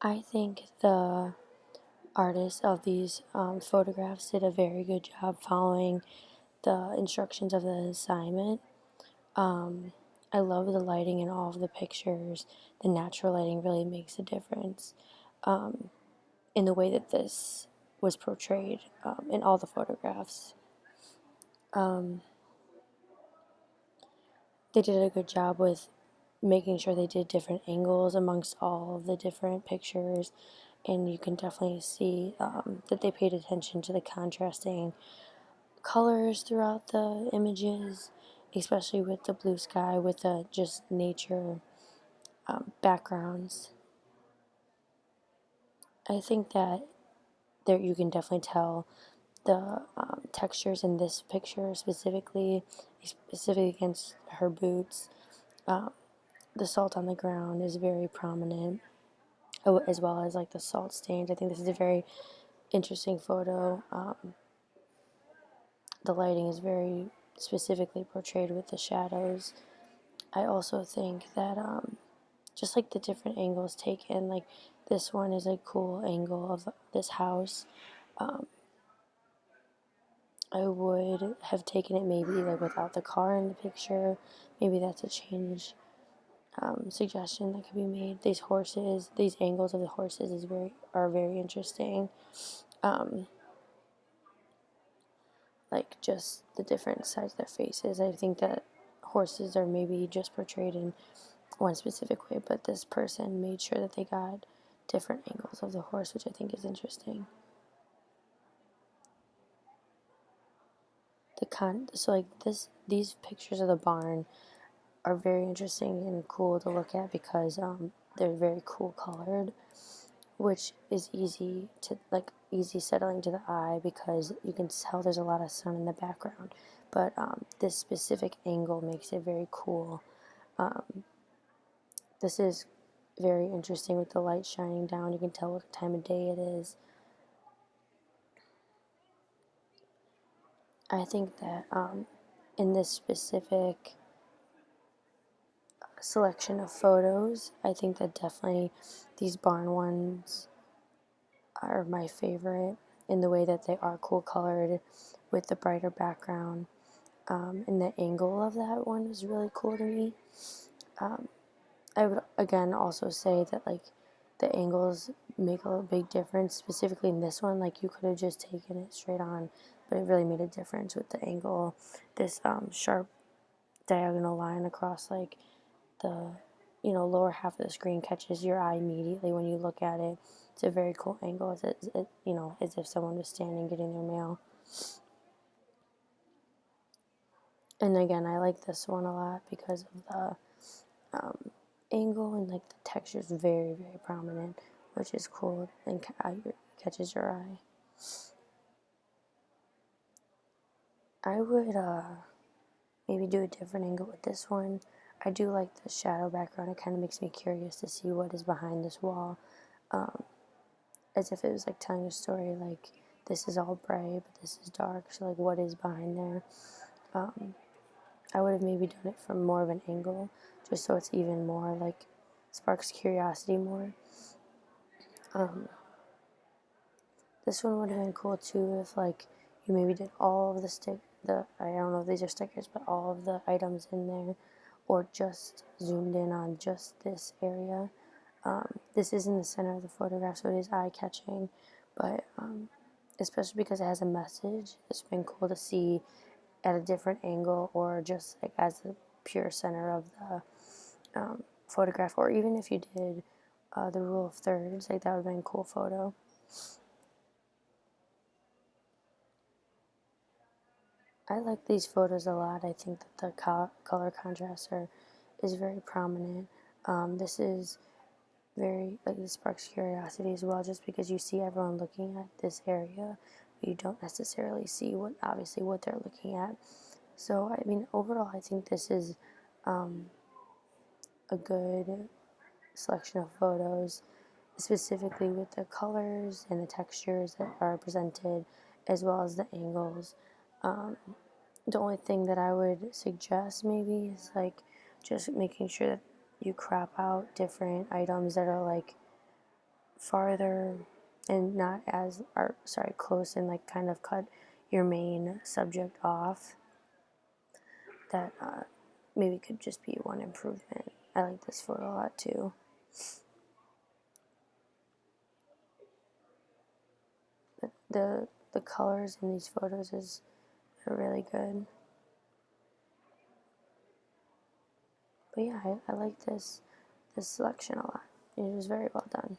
I think the artists of these photographs did a very good job following the instructions of the assignment. Um, I love the lighting in all of the pictures. The natural lighting really makes a difference in the way that this was portrayed in all the photographs. They did a good job with making sure they did different angles amongst all of the different pictures, and you can definitely see that they paid attention to the contrasting colors throughout the images, especially with the blue sky, with the just nature backgrounds. I think that there you can definitely tell the textures in this picture specifically against her boots. The salt on the ground is very prominent, as well as like the salt stains. I think this is a very interesting photo. The lighting is very specifically portrayed with the shadows. I also think that just like the different angles taken, like this one is a cool angle of this house. I would have taken it maybe like without the car in the picture. Maybe that's a change suggestion that could be made. These angles of the horses are very interesting. Like just the different sides of their faces. I think that horses are maybe just portrayed in one specific way, but this person made sure that they got different angles of the horse, which I think is interesting. So like these pictures of the barn are very interesting and cool to look at because they're very cool colored, which is easy settling to the eye because you can tell there's a lot of sun in the background. But this specific angle makes it very cool. This is very interesting with the light shining down. You can tell what time of day it is. I think that in this specific selection of photos, I think that definitely these barn ones are my favorite in the way that they are cool colored with the brighter background. And the angle of that one is really cool to me. I would again also say that like the angles make a big difference. Specifically in this one, like you could have just taken it straight on, but it really made a difference with the angle. This sharp diagonal line across like the lower half of the screen catches your eye immediately when you look at it. It's a very cool angle. As if someone was standing getting their mail. And again, I like this one a lot because of the angle and like the texture is very very prominent, which is cool and catches your eye. I would maybe do a different angle with this one. I do like the shadow background. It kind of makes me curious to see what is behind this wall, as if it was like telling a story like this is all bright but this is dark, so like what is behind there. I would have maybe done it from more of an angle just so it's even more like sparks curiosity more. This one would have been cool too if like you maybe did all of the I don't know if these are stickers, but all of the items in there, or just zoomed in on just this area. This is in the center of the photograph, so it is eye-catching, but especially because it has a message, it's been cool to see at a different angle or just like as the pure center of the photograph, or even if you did the rule of thirds, like that would have been a cool photo. I like these photos a lot. I think that the color contrast is very prominent. This is very, like, this sparks curiosity as well, just because you see everyone looking at this area, but you don't necessarily see obviously what they're looking at. So, I mean, overall, I think this is a good selection of photos, specifically with the colors and the textures that are presented, as well as the angles. The only thing that I would suggest maybe is like just making sure that you crop out different items that are like farther and not as, or sorry, close, and like kind of cut your main subject off. That maybe could just be one improvement. I like this photo a lot too. The colors in these photos are really good. But yeah, I like this selection a lot. It was very well done.